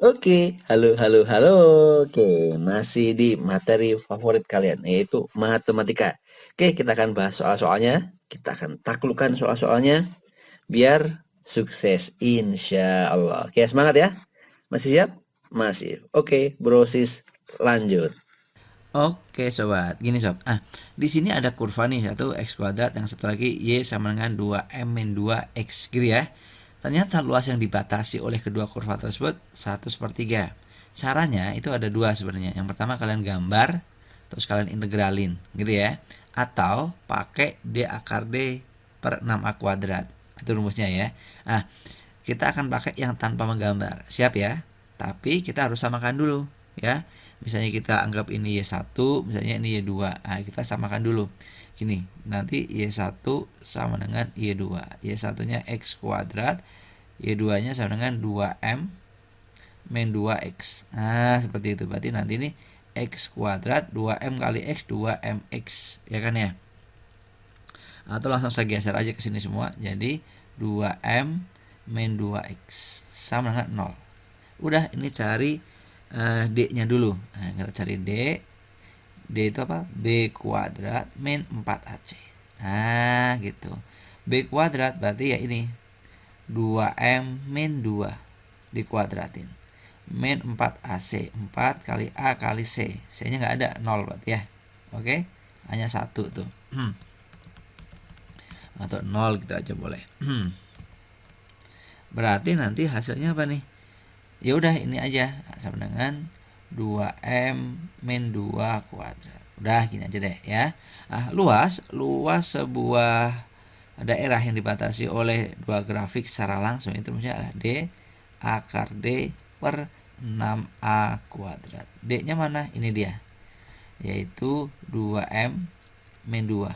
Oke, halo, halo, halo. Oke, masih di materi favorit kalian, yaitu matematika. Oke, kita akan bahas soal-soalnya. Kita akan taklukkan soal-soalnya biar sukses, insya Allah. Oke, semangat ya. Masih siap? Masih. Oke, Bro Sis, lanjut. Oke sobat, gini sob. Di sini ada kurva nih, satu x kuadrat, yang satu lagi y sama dengan 2m-2x gitu ya. Ternyata luas yang dibatasi oleh kedua kurva tersebut 1/3. Caranya itu ada dua sebenarnya. Yang pertama kalian gambar, terus kalian integralin gitu ya. Atau pakai d akar d per 6a kuadrat. Itu rumusnya ya. Nah, kita akan pakai yang tanpa menggambar. Siap ya? Tapi kita harus samakan dulu ya. Misalnya kita anggap ini Y1, misalnya ini Y2. Nah, kita samakan dulu. Gini, nanti Y1 sama dengan Y2. Y1-nya X kuadrat, Y2-nya sama dengan 2M min 2X. Nah, seperti itu. Berarti nanti ini X kuadrat 2M kali X 2MX. Ya kan ya? Atau langsung saya geser aja ke sini semua. Jadi 2M min 2X sama dengan 0. Udah, ini cari D-nya dulu. Nah, kita cari D. D itu apa? B kuadrat min 4AC. Nah, gitu. B kuadrat berarti ya ini 2M min 2 dikuadratin. Min 4AC. 4 kali A kali C. C-nya nggak ada, 0 berarti ya. Oke? Hanya 1 tuh. Atau 0 gitu aja boleh. Berarti nanti hasilnya apa nih? Ya udah ini aja sama dengan 2M min 2 kuadrat. Udah gini aja deh ya. Luas sebuah daerah yang dibatasi oleh dua grafik secara langsung itu misalnya adalah D akar D per 6A kuadrat. D-nya mana? Ini dia. Yaitu 2M min 2.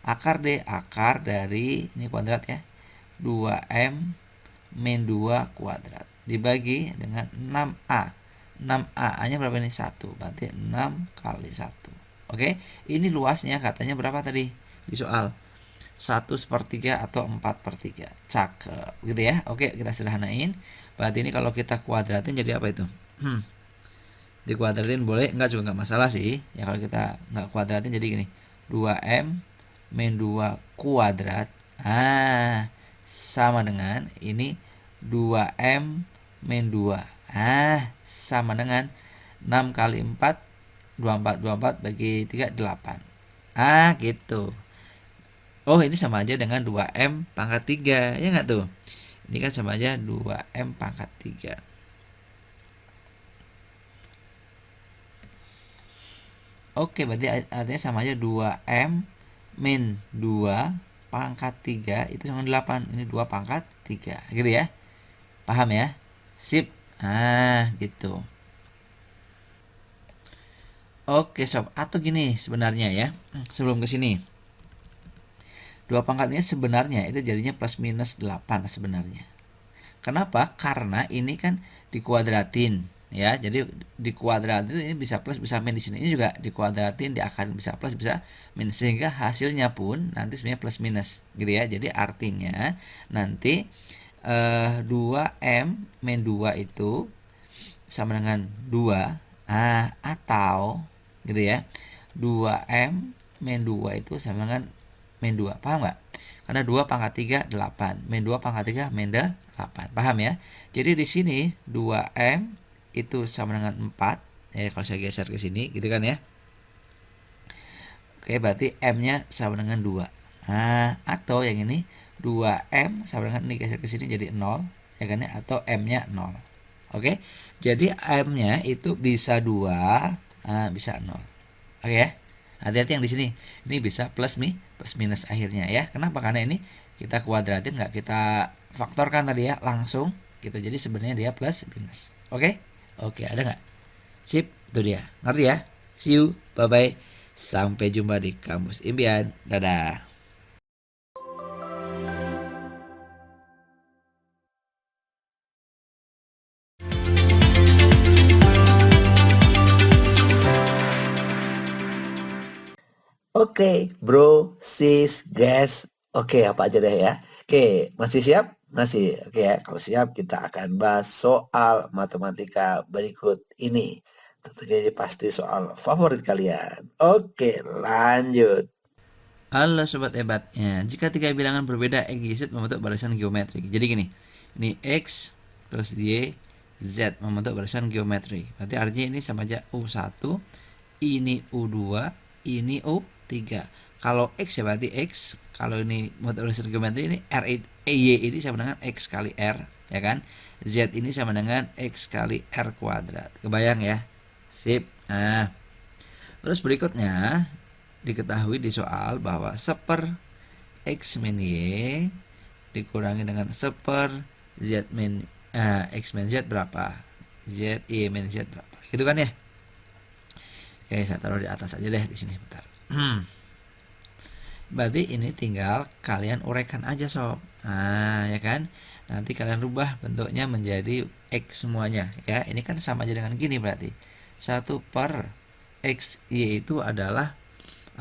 Akar D, akar dari ini kuadrat ya. 2M min 2 kuadrat dibagi dengan 6A. 6A nya berapa nih? 1. Berarti 6 kali 1. Oke, ini luasnya katanya berapa tadi di soal? 1/3 atau 4/3. Cakep gitu ya. Oke, kita sederhanain. Berarti ini kalau kita kuadratin jadi apa itu? Dikuadratin boleh, enggak juga enggak masalah sih. Ya kalau kita enggak kuadratin jadi gini. 2M min 2 kuadrat. Sama dengan ini 2M min 2. Sama dengan 6 kali 4, 24 bagi 3, 8. Gitu. Oh, ini sama aja dengan 2M pangkat 3. Ya nggak tuh? Ini kan sama aja 2M pangkat 3. Oke, berarti artinya sama aja 2M min 2 pangkat 3 itu sama 8. Ini 2 pangkat 3. Gitu ya. Paham ya? Sip. Gitu. Oke sob, atau gini sebenarnya ya. Sebelum ke sini. 2 pangkatnya sebenarnya itu jadinya plus minus 8 sebenarnya. Kenapa? Karena ini kan dikuadratin ya. Jadi dikuadratin ini bisa plus bisa min, di sini ini juga dikuadratin diakarin bisa plus bisa minus, sehingga hasilnya pun nanti sebenarnya plus minus gitu ya. Jadi artinya nanti 2M min 2 itu sama dengan 2, atau gitu ya, 2M min 2 itu sama dengan min 2. Paham nggak? Karena 2 pangkat 3 8, min 2 pangkat 3 min 8. Paham ya? Jadi di sini 2M itu sama dengan 4. Ya kalau saya geser ke sini gitu kan ya. Oke, berarti M-nya sama dengan 2. Atau yang ini 2M sama dengan ini, geser ke sini jadi 0 ya kan ya, atau M-nya 0. Oke. Jadi M-nya itu bisa 2, bisa 0. Oke ya. Hati-hati yang di sini. Ini bisa plus minus akhirnya ya. Kenapa? Karena ini kita kuadratin, nggak kita faktorkan tadi ya, langsung gitu. Jadi sebenarnya dia plus minus. Oke? Oke, ada nggak? Sip, itu dia. Ngerti ya? See you. Bye bye. Sampai jumpa di kamus impian. Dadah. Oke, Bro Sis, guys. Oke, apa aja deh ya. Oke, masih siap? Masih. Oke ya, kalau siap kita akan bahas soal matematika berikut ini. Tentu saja pasti soal favorit kalian. Oke, lanjut. Halo sobat hebat. Ya, jika tiga bilangan berbeda X, Y, Z membentuk barisan geometri. Jadi gini, ini X terus Y, Z membentuk barisan geometri. Berarti artinya ini sama aja U1, ini U2, ini U3. Kalau X ya berarti X, kalau ini membentuk barisan geometri ini Y ini sama dengan X kali R, ya kan? Z ini sama dengan X kali R kuadrat. Kebayang ya? Sip. Nah, terus berikutnya diketahui di soal bahwa seper X min Y dikurangi dengan seper Z min X min Z berapa? Z Y min Z berapa? Gitu kan ya? Oke, saya taruh di atas aja deh di sini bentar. Berarti ini tinggal kalian uraikan aja sob. Nah, ya kan? Nanti kalian rubah bentuknya menjadi X semuanya ya. Ini kan sama aja dengan gini berarti. 1 per X Y itu adalah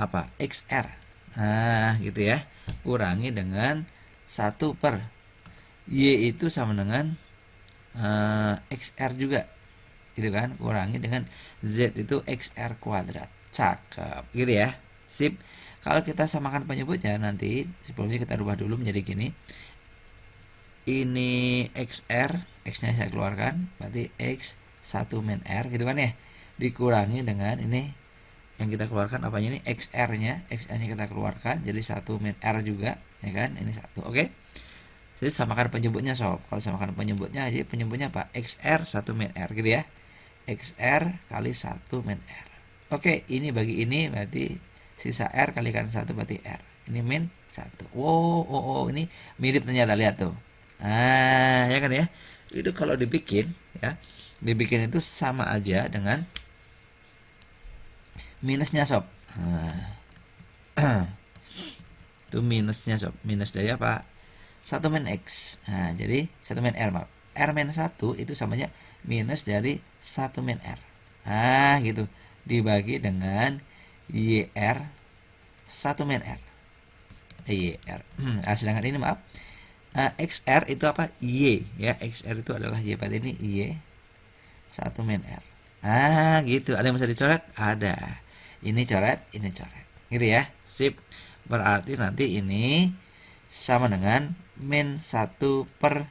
apa? XR. Nah, gitu ya. Kurangi dengan 1 per Y itu sama dengan XR juga. Gitu kan? Kurangi dengan Z itu XR kuadrat. Cakep. Gitu ya. Sip. Kalau kita samakan penyebutnya nanti sebelumnya kita rubah dulu menjadi gini. Ini XR, X-nya saya keluarkan, berarti X 1 min R gitu kan ya. Dikurangi dengan ini yang kita keluarkan apanya ini XR-nya, XR-nya kita keluarkan jadi 1 min R juga ya kan, ini 1. Oke. Jadi samakan penyebutnya sob. Kalau samakan penyebutnya jadi penyebutnya apa? XR 1 min R gitu ya. XR kali 1 min R. Oke, ini bagi ini berarti sisa R kalikan 1 berarti R. Ini min 1. Wow, ini mirip ternyata, lihat tuh. Nah, ya kan ya. Itu kalau dibikin ya, dibikin itu sama aja dengan minusnya sob. Nah, itu minusnya sob. Minus dari apa? 1 min X. Nah, jadi 1 min R, maaf. R min 1 itu sama aja minus dari 1 min R. Nah, gitu. Dibagi dengan YR 1 min R. YR. Nah, sedangkan ini maaf. XR itu apa? Y ya. XR itu adalah Y. Berarti ini Y 1 min R. Ah, gitu. Ada yang bisa dicoret? Ada. Ini coret, ini coret. Gitu ya. Sip. Berarti nanti ini sama dengan min 1 per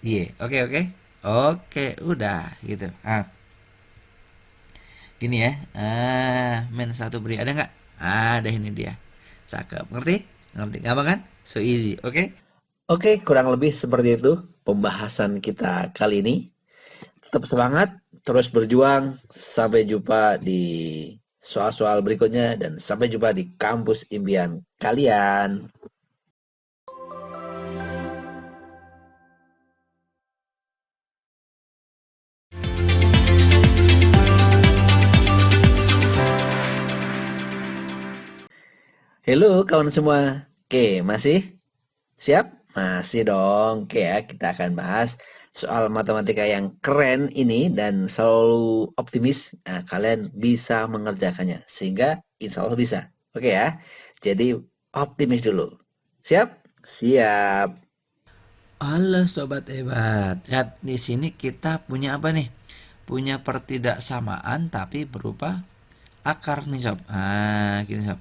Y. Oke, oke. Oke, udah gitu. Gini ya. Min 1 per Y ada nggak? Ada, ini dia. Cakep. Ngerti? Ngerti. Gampang kan? So easy. Oke? Oke, kurang lebih seperti itu pembahasan kita kali ini. Tetap semangat, terus berjuang. Sampai jumpa di soal-soal berikutnya dan sampai jumpa di kampus impian kalian. Halo kawan semua. Oke, masih siap? Masih dong. Oke ya, kita akan bahas soal matematika yang keren ini dan selalu optimis. Nah, kalian bisa mengerjakannya sehingga insya Allah bisa. Oke ya. Jadi optimis dulu. Siap? Siap. Halo sobat hebat. Lihat di sini kita punya apa nih? Punya pertidaksamaan tapi berupa akar nih sob. Gini sob.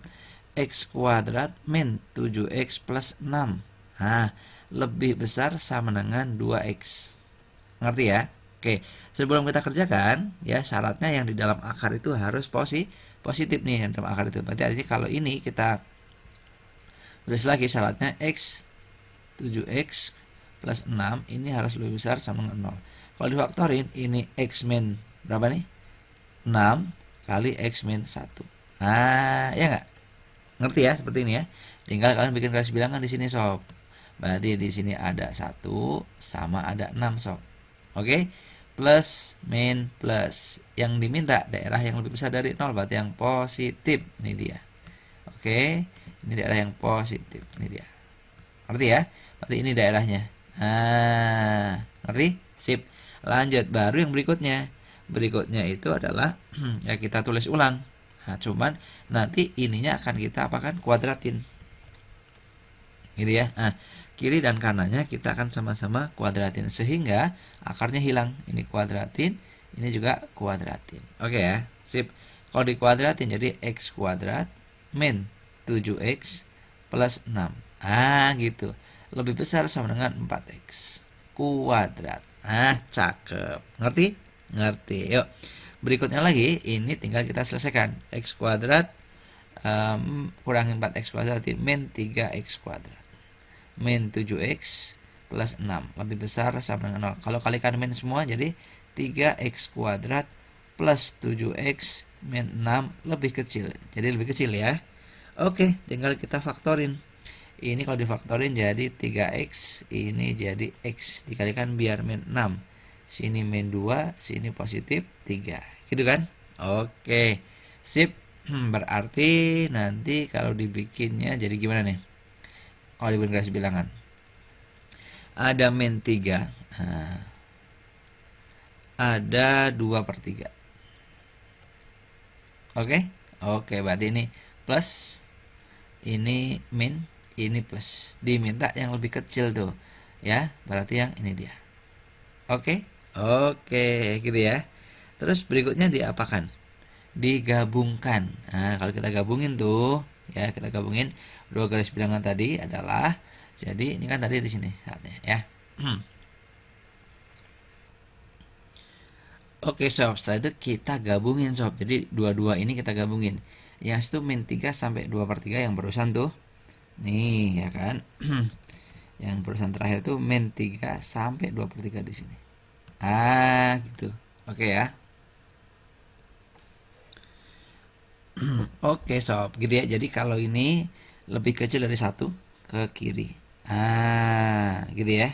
X kuadrat min 7x plus 6. Lebih besar sama dengan 2x. Ngerti ya? Oke, sebelum kita kerjakan ya syaratnya yang di dalam akar itu harus positif nih dalam akar itu. Berarti artinya kalau ini kita tulis lagi syaratnya X 7x plus 6 ini harus lebih besar sama dengan 0. Kalau difaktorin ini X min berapa nih? 6 kali X min 1. Ya nggak? Ngerti ya seperti ini ya. Tinggal kalian bikin garis bilangan di sini sob. Berarti di sini ada 1 sama ada 6 sob. Oke? Plus min plus. Yang diminta daerah yang lebih besar dari 0 berarti yang positif. Ini dia. Oke? Ini daerah yang positif. Ini dia. Ngerti ya? Berarti ini daerahnya. Ngerti? Sip. Lanjut baru yang berikutnya. Berikutnya itu adalah ya kita tulis ulang. Cuman nanti ininya akan kita apakan? Kuadratin. gitu ya. Nah, kiri dan kanannya kita akan sama-sama kuadratin sehingga akarnya hilang. Ini kuadratin, ini juga kuadratin. Oke ya, sip. Kalau dikuadratin jadi x kuadrat min 7x plus 6. Ah, gitu. Lebih besar sama dengan 4x kuadrat. Ah, cakep. Ngerti? Ngerti. Yuk. Berikutnya lagi, ini tinggal kita selesaikan. X kuadrat kurangin 4x kuadrat min 3x kuadrat. Min 7x plus 6 lebih besar sama dengan 0. Kalau kalikan min semua jadi 3x kuadrat plus 7x min 6 lebih kecil. Jadi lebih kecil ya. Oke, tinggal kita faktorin. Ini kalau difaktorin jadi 3x, ini jadi x dikalikan biar min 6. Sini min 2, sini positif 3. Gitu kan? Oke. Sip. Berarti nanti kalau dibikinnya jadi gimana nih? Kalau dibikin garis bilangan. Ada min 3. Nah, ada 2/3. Oke? Oke, berarti ini plus, ini min, ini plus. Diminta yang lebih kecil tuh. Ya, berarti yang ini dia. Oke? Oke, gitu ya. Terus berikutnya diapakan? Digabungkan. Nah, kalau kita gabungin tuh, ya kita gabungin dua garis bilangan tadi adalah, jadi ini kan tadi di sini saatnya ya. Oke sob, setelah itu kita gabungin sob. Jadi dua-dua ini kita gabungin. Yang itu min 3 sampai 2/3 yang barusan tuh. Nih ya kan. Yang barusan terakhir tuh min 3 sampai 2/3 di sini. Ah, gitu. Oke ya. Oke sob, gitu ya. Jadi kalau ini lebih kecil dari 1 ke kiri. Ah, gitu ya.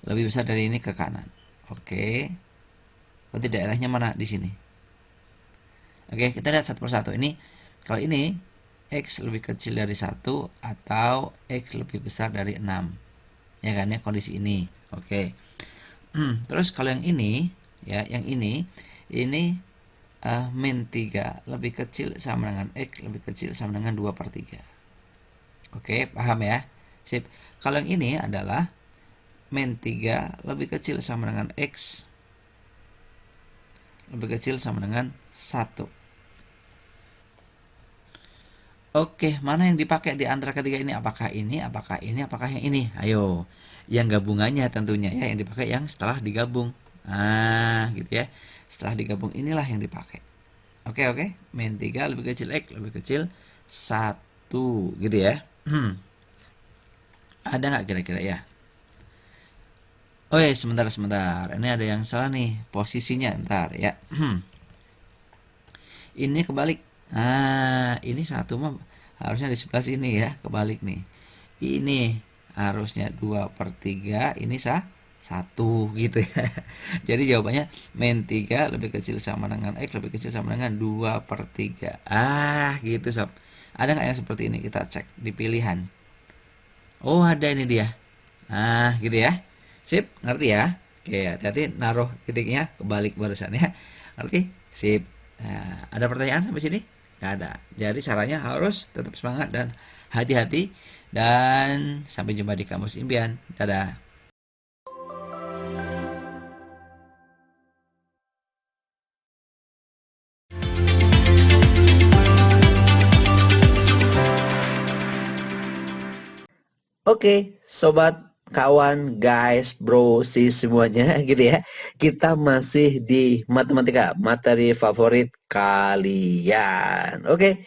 Lebih besar dari ini ke kanan. Oke. Berarti daerahnya mana di sini? Oke, kita lihat satu persatu. Ini kalau ini x lebih kecil dari 1 atau x lebih besar dari 6. Ya kan ya, kondisi ini. Oke. Terus kalau yang ini ya, yang ini min 3 lebih kecil sama dengan x lebih kecil sama dengan 2/3. Oke, paham ya? Sip. Kalau yang ini adalah min 3 lebih kecil sama dengan x lebih kecil sama dengan 1. Oke, mana yang dipakai di antara ketiga ini? Apakah ini, apakah ini, apakah yang ini? Ayo, yang gabungannya tentunya ya, yang dipakai yang setelah digabung. Nah, gitu ya. Setelah digabung inilah yang dipakai. Oke. Min 3 lebih kecil x lebih kecil 1 gitu ya. Ada nggak kira-kira ya? Oh ya, sebentar. Ini ada yang salah nih posisinya, ntar ya. Ini kebalik. Nah, ini 1 mah harusnya di sebelah sini ya, kebalik nih. Ini harusnya 2/3, ini 1 gitu ya. Jadi jawabannya min 3 lebih kecil sama dengan x lebih kecil sama dengan 2/3. Ah, gitu sob. Ada nggak yang seperti ini? Kita cek di pilihan. Oh, ada, ini dia. Ah, gitu ya. Sip, ngerti ya? Oke, hati-hati naruh titiknya kebalik barusan ya. Ngerti? Sip. Nah, ada pertanyaan sampai sini? Nggak ada. Jadi caranya harus tetap semangat dan hati-hati. Dan sampai jumpa di Kamus Impian. Dadah. Oke, sobat, kawan, guys, bro, sis semuanya gitu ya. Kita masih di matematika, materi favorit kalian. Oke,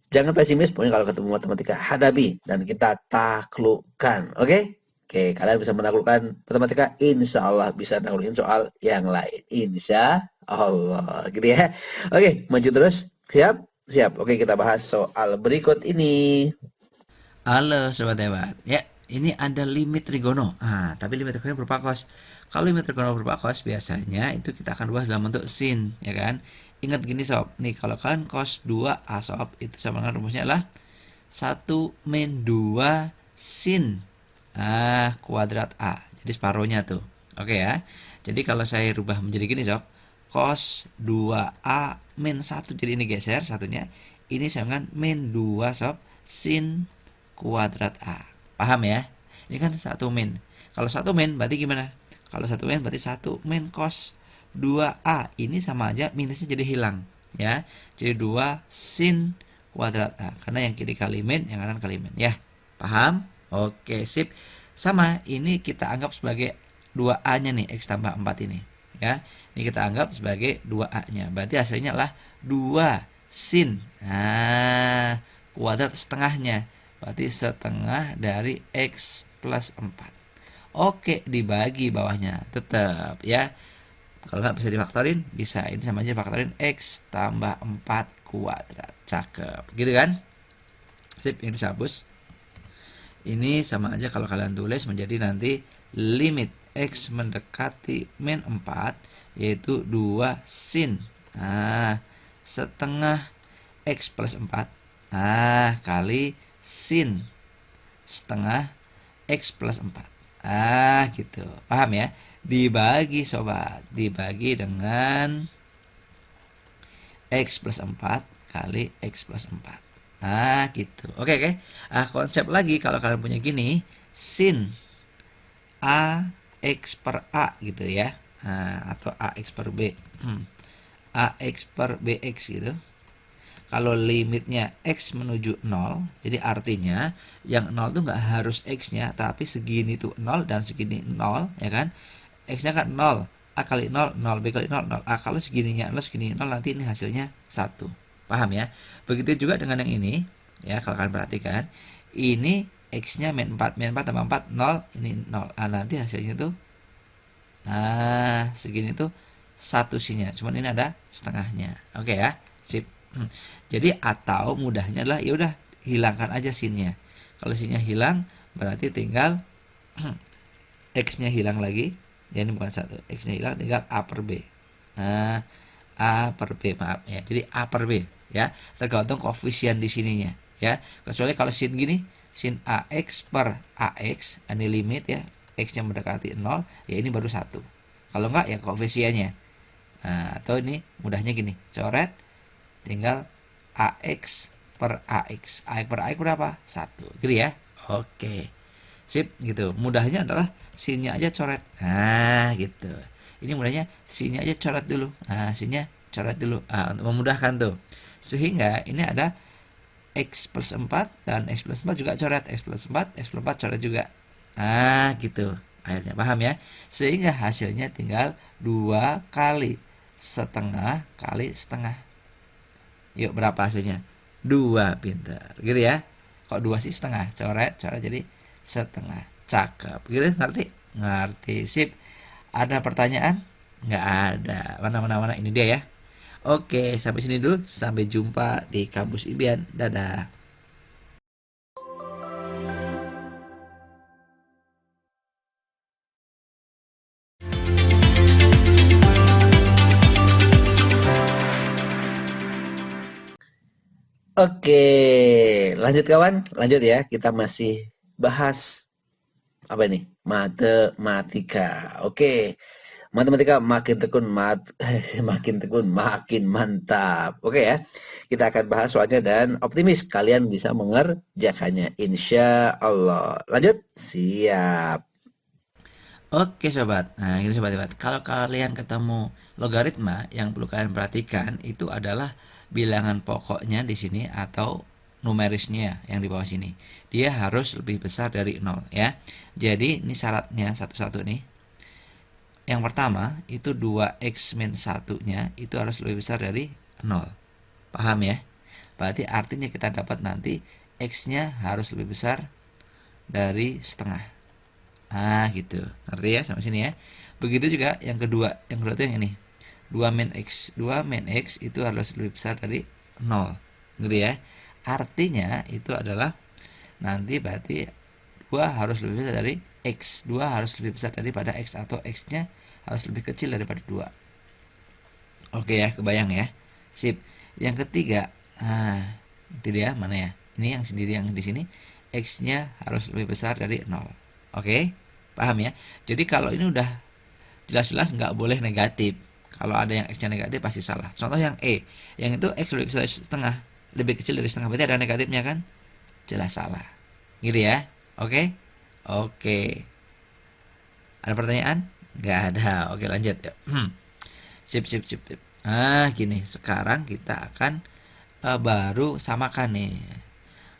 jangan pesimis, pokoknya kalau ketemu matematika hadapi dan kita taklukkan. Oke? Oke, kalian bisa menaklukkan matematika, insya Allah bisa naklukin soal yang lain. Insya Allah, gitu ya. Oke, maju terus. Siap? Siap. Oke, kita bahas soal berikut ini. Halo sobat hebat. Ya, ini ada limit trigono. Ah, tapi limit trigono berupa cos. Kalau limit trigono berupa cos biasanya itu kita akan bahas dalam bentuk sin, ya kan? Ingat gini sob. Nih, kalau kalian cos 2a sob, itu sama dengan rumusnya adalah 1 min 2 sin kuadrat a. Jadi separuhnya tuh. Oke ya. Jadi kalau saya rubah menjadi gini sob. Cos 2a min 1, jadi ini geser satunya. Ini sama dengan min 2 sob sin kuadrat A. Paham ya? Ini kan satu min. Kalau satu min berarti gimana? Kalau satu min berarti 1 min cos 2A. Ini sama aja minusnya jadi hilang ya. Jadi 2 sin kuadrat A. Karena yang kiri kali min, yang kanan kali min ya. Paham? Oke, sip. Sama, ini kita anggap sebagai 2A-nya nih, X tambah 4 ini ya. Ini kita anggap sebagai 2A-nya. Berarti hasilnya adalah 2 sin. Nah, kuadrat setengahnya. Berarti setengah dari X plus 4. Oke, dibagi bawahnya. Tetap ya. Kalau nggak bisa difaktorin, bisa. Ini sama aja faktorin X tambah 4 kuadrat. Cakep. Gitu kan? Sip, ini dihapus. Ini sama aja kalau kalian tulis menjadi nanti limit X mendekati min 4, yaitu 2 sin. Nah, setengah X plus 4. Nah, kali sin setengah X plus 4. Ah, gitu. Paham ya? Dibagi sobat, dibagi dengan X plus 4 kali X plus 4. Nah, gitu. Oke, oke. Konsep lagi kalau kalian punya gini, sin A X per A gitu ya. Atau AX per B. AX per BX gitu. Kalau limitnya X menuju 0, jadi artinya yang 0 tuh nggak harus X-nya, tapi segini tuh 0 dan segini 0, ya kan? X-nya kan 0, A kali 0, 0, B kali 0, 0. Kalau segininya 0, segini 0, nanti ini hasilnya 1. Paham ya? Begitu juga dengan yang ini, ya kalau kalian perhatikan, ini X-nya min 4, min 4 tambah 4, 0, ini 0. Nanti hasilnya tuh, segini tuh 1 sinnya, cuman ini ada setengahnya. Oke ya, sip. Jadi atau mudahnya adalah ya udah hilangkan aja sinnya. Kalau sinnya hilang berarti tinggal X-nya hilang lagi. Ya ini bukan 1. X-nya hilang, tinggal A per B. A per B, maaf ya. Jadi A per B ya. Tergantung koefisien di sininya ya. Kecuali kalau sin gini, sin AX per AX, ini limit ya. X-nya mendekati 0, ya ini baru 1. Kalau enggak ya koefisiennya. Atau ini mudahnya gini, coret tinggal AX per AX. AX per AX berapa? 1. Gitu ya. Oke. Sip gitu. Mudahnya adalah sinnya aja coret. Nah, gitu. Ini mudahnya sinnya aja coret dulu. Sinnya coret dulu. Untuk memudahkan tuh. Sehingga ini ada X plus 4 dan X plus 4 juga coret. X plus 4, X plus 4 coret juga. Gitu. Akhirnya paham ya. Sehingga hasilnya tinggal 2 kali setengah kali setengah. Yuk berapa hasilnya? 2, pinter. Gitu ya. Kok 2 sih setengah? Coret jadi setengah. Cakep. Gitu ngerti? Ngerti. Sip. Ada pertanyaan? Nggak ada. Mana. Ini dia ya. Oke, sampai sini dulu. Sampai jumpa di kampus Impian. Dadah. Oke, lanjut kawan, lanjut ya. Kita masih bahas apa ini? Matematika. Oke, matematika makin tekun, makin tekun, makin mantap. Oke ya, kita akan bahas soalnya dan optimis kalian bisa mengerjakannya. Insya Allah. Lanjut, siap. Oke sobat, nah ini sobat-sobat, kalau kalian ketemu logaritma yang perlu kalian perhatikan itu adalah bilangan pokoknya di sini atau numerisnya yang di bawah sini. Dia harus lebih besar dari 0 ya. Jadi ini syaratnya satu-satu nih. Yang pertama itu 2x min 1-nya itu harus lebih besar dari 0. Paham ya? Berarti artinya kita dapat nanti x-nya harus lebih besar dari setengah. Gitu. Ngerti ya sampai sini ya. Begitu juga yang kedua itu yang ini. 2 min x. 2 min x itu harus lebih besar dari 0. Gitu ya. Artinya itu adalah nanti berarti 2 harus lebih besar dari x. 2 harus lebih besar daripada x atau x-nya harus lebih kecil daripada 2. Oke ya, kebayang ya. Sip. Yang ketiga, itu dia mana ya? Ini yang sendiri yang di sini x-nya harus lebih besar dari 0. Oke, paham ya? Jadi kalau ini udah jelas-jelas nggak boleh negatif. Kalau ada yang x-nya negatif pasti salah. Contoh yang E, yang itu x lebih kecil dari setengah, lebih kecil dari setengah, berarti ada negatifnya kan? Jelas salah. Gitu ya. Oke. Oke. Ada pertanyaan? Nggak ada. Oke, lanjut ya. Sip, sip, sip, sip. Gini. Sekarang kita akan baru samakan nih.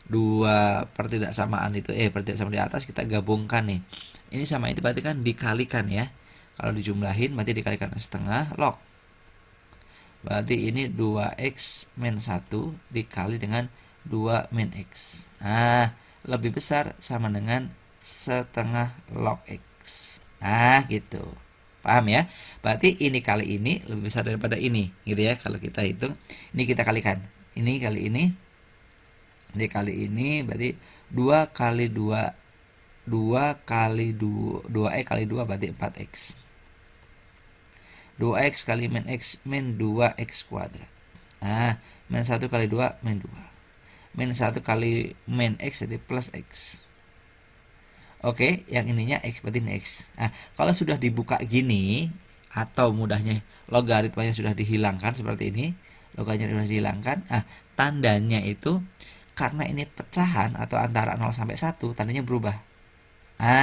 Dua pertidaksamaan itu, pertidaksamaan di atas kita gabungkan nih. Ini sama itu berarti kan dikalikan ya. Kalau dijumlahin berarti dikalikan setengah log. Berarti ini 2x min 1 dikali dengan 2 min x. Lebih besar sama dengan setengah log x. Gitu. Paham ya? Berarti ini kali ini lebih besar daripada ini, gitu ya. Kalau kita hitung, ini kita kalikan. Ini kali ini dikali ini berarti 2 kali 2 2 kali 2 2 kali 2 berarti 4x. 2x kali min x min 2x kuadrat. Min 1 kali 2 min 2. Min 1 kali min x jadi plus x. Oke, yang ininya x berarti ini x. Kalau sudah dibuka gini atau mudahnya logaritmanya sudah dihilangkan seperti ini, logaritmanya sudah dihilangkan, tandanya itu karena ini pecahan atau antara 0 sampai 1, tandanya berubah.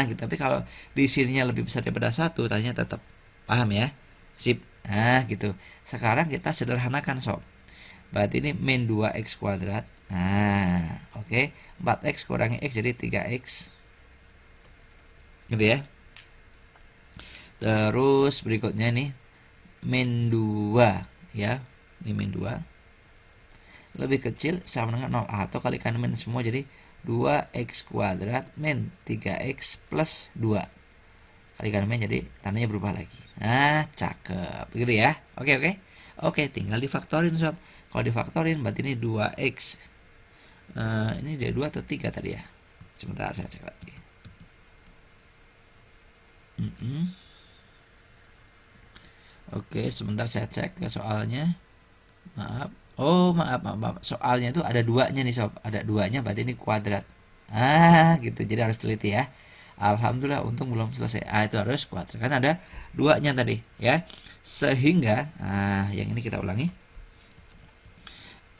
Gitu. Tapi kalau di sininya lebih besar daripada 1, tandanya tetap. Paham ya? Sip. Gitu. Sekarang kita sederhanakan sob. Berarti ini min 2x kuadrat. Oke. 4x kurangi x jadi 3x. Gitu ya. Terus berikutnya nih min 2 ya. Ini min 2 lebih kecil sama dengan 0, atau kalikan min semua jadi 2x kuadrat min 3x plus 2. Kalikan min jadi tandanya berubah lagi. Cakep. Begitu ya. Oke, oke. Oke, tinggal difaktorin sob. Kalau difaktorin berarti ini 2x. Ini dia 2 atau 3 tadi ya. Sebentar saya cek lagi. Oke, sebentar saya cek ke soalnya. Maaf. Maaf. Soalnya itu ada duanya nih sob. Ada duanya berarti ini kuadrat. Gitu. Jadi harus teliti ya. Alhamdulillah untung belum selesai. Itu harus kuadrat. Kan ada duanya tadi ya. Sehingga yang ini kita ulangi.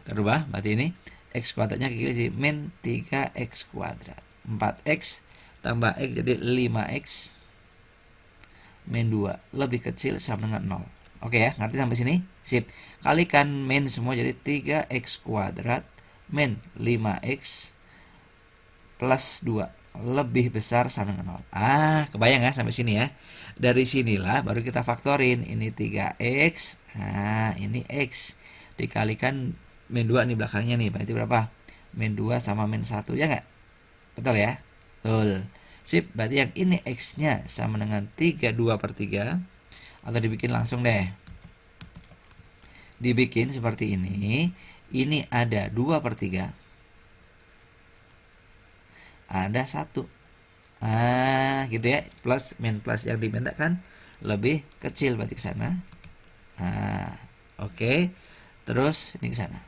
Kita rubah. Berarti ini x kuadratnya ke kiri jadi min 3x kuadrat. 4x tambah x jadi 5x min 2 lebih kecil sama dengan 0. Oke ya, ngerti sampai sini? Sip. Kalikan min semua jadi 3x kuadrat min 5x plus 2 lebih besar sama dengan 0. Kebayang ya sampai sini ya. Dari sinilah baru kita faktorin. Ini 3x, ini x dikalikan min 2 nih belakangnya nih. Berarti berapa? Min 2 sama min 1 ya nggak? Betul ya? Betul. Sip, berarti yang ini x-nya sama dengan 32/3. Atau dibikin langsung deh. Dibikin seperti ini. Ini ada 2/3. Ada 1. Gitu ya. Plus min plus yang diminta kan lebih kecil berarti ke sana. Oke. Terus ini ke sana.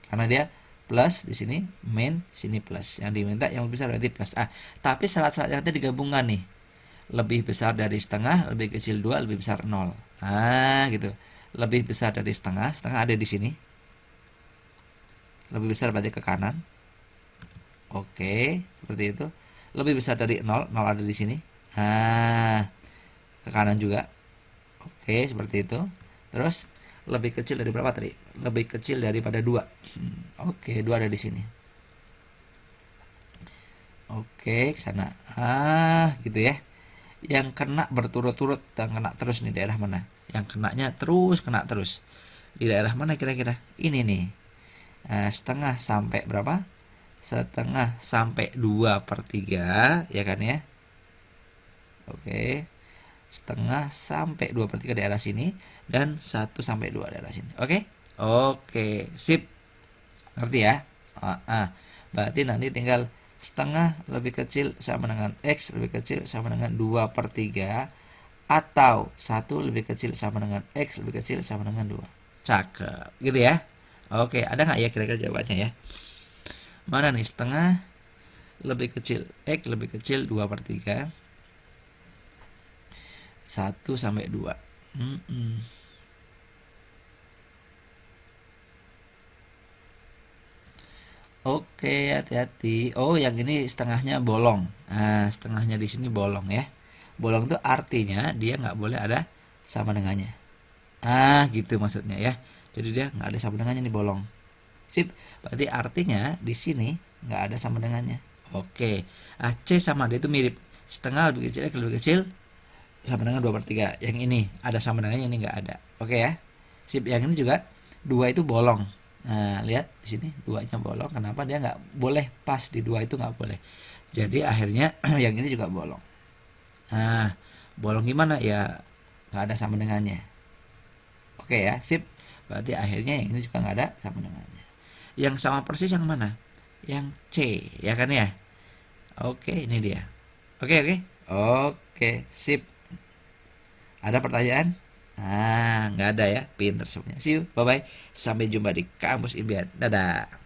Karena dia plus di sini min, sini plus. Yang diminta yang lebih besar berarti plus. Tapi syarat-syarat yang tadi digabungkan nih. Lebih besar dari setengah, lebih kecil 2, lebih besar 0. Gitu. Lebih besar dari setengah, setengah ada di sini. Lebih besar berarti ke kanan. Oke, seperti itu. Lebih besar dari 0, 0 ada di sini. Ke kanan juga. Oke, seperti itu. Terus lebih kecil dari berapa tadi? Lebih kecil daripada 2. Oke, 2 ada di sini. Oke, ke sana. Gitu ya. Yang kena berturut-turut, yang kena terus nih daerah mana? Yang kenanya terus kena terus. Di daerah mana kira-kira? Ini nih. Setengah sampai berapa? Setengah sampai 2/3 ya kan ya. Oke. Setengah sampai 2/3 daerah sini. Dan 1 sampai 2 daerah sini. Oke. Oke, sip. Ngerti ya? Berarti nanti tinggal setengah lebih kecil sama dengan x lebih kecil sama dengan 2/3, atau 1 lebih kecil sama dengan x lebih kecil sama dengan 2. Cakep. Gitu ya. Oke, ada nggak ya kira-kira jawabannya ya? Mana nih setengah lebih kecil x lebih kecil 2/3, 1 sampai 2. Oke, hati-hati. Oh, yang ini setengahnya bolong. Nah, setengahnya di sini bolong ya. Bolong itu artinya dia nggak boleh ada sama dengannya. Ah, gitu maksudnya ya. Jadi dia nggak ada sama dengannya nih bolong. Sip. Berarti artinya di sini nggak ada sama dengannya. Oke. Ah, C sama D itu mirip. Setengah lebih kecil sama dengan 2/3. Yang ini ada sama dengannya, ini nggak ada. Oke ya. Sip. Yang ini juga dua itu bolong. Nah, lihat di sini duanya bolong. Kenapa dia nggak boleh pas di dua itu nggak boleh. Jadi akhirnya yang ini juga bolong. Nah, bolong gimana ya? Nggak ada sama dengannya. Oke ya, sip. Berarti akhirnya yang ini juga nggak ada sama dengannya. Yang sama persis yang mana? Yang C, ya kan ya? Oke, ini dia. Oke, oke. Oke, sip. Ada pertanyaan? Nggak ada ya. Pinter semuanya. See you. Bye-bye. Sampai jumpa di kampus impian. Dadah.